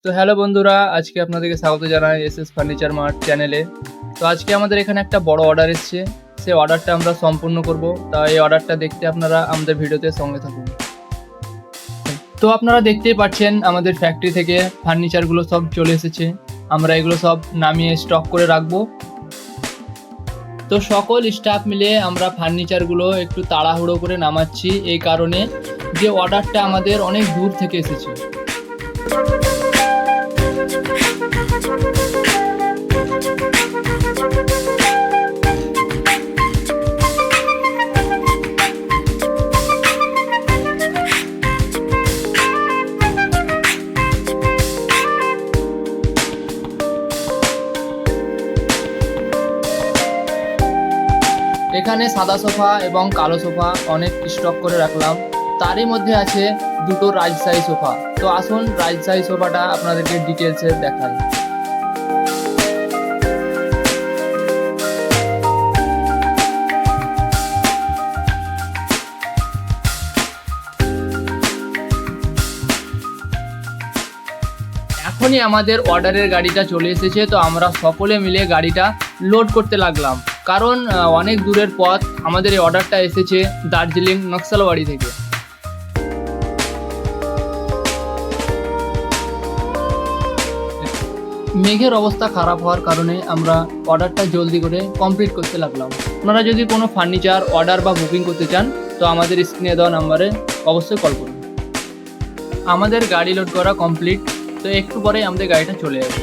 তো হ্যালো বন্ধুরা, আজকে আপনাদেরকে স্বাগত জানাই এসএস ফার্নিচার মার্ট চ্যানেলে। তো আজকে আমাদের এখানে একটা বড় অর্ডার এসেছে, সেই অর্ডারটা আমরা সম্পূর্ণ করব। তা এই অর্ডারটা দেখতে আপনারা আমাদের ভিডিওতে সঙ্গে থাকুন। তো আপনারা দেখতেই পাচ্ছেন আমাদের ফ্যাক্টরি থেকে ফার্নিচারগুলো সব চলে এসেছে। আমরা এগুলো সব নামিয়ে স্টক করে রাখবো। তো সকল স্টাফ মিলে আমরা ফার্নিচারগুলো একটু তাড়াহুড়ো করে নামাচ্ছি, এই কারণে যে অর্ডারটা আমাদের অনেক দূর থেকে এসেছে। এখানে সাদা সোফা এবং কালো সোফা অনেক স্টক করে রাখলাম। তারই মধ্যে আছে দুটো রাজশাহী সোফা। তো আসুন রাজশাহী সোফাটা আপনাদেরকে ডিটেলসে দেখাই। এখনই আমাদের অর্ডারের গাড়িটা চলে এসেছে। তো আমরা সকলে মিলে গাড়িটা লোড করতে লাগলাম, কারণ অনেক দূরের পথ। আমাদের এই অর্ডারটা এসেছে দার্জিলিং নকশালবাড়ি থেকে। মেঘের অবস্থা খারাপ হওয়ার কারণে আমরা অর্ডারটা জলদি করে কমপ্লিট করতে লাগলাম। আপনারা যদি কোনো ফার্নিচার অর্ডার বা বুকিং করতে চান তো আমাদের স্ক্রিনে দেওয়া নাম্বারে অবশ্যই কল করুন। আমাদের গাড়ি লোড করা কমপ্লিট। তো একটু পরেই আমাদের গাড়িটা চলে যাবে।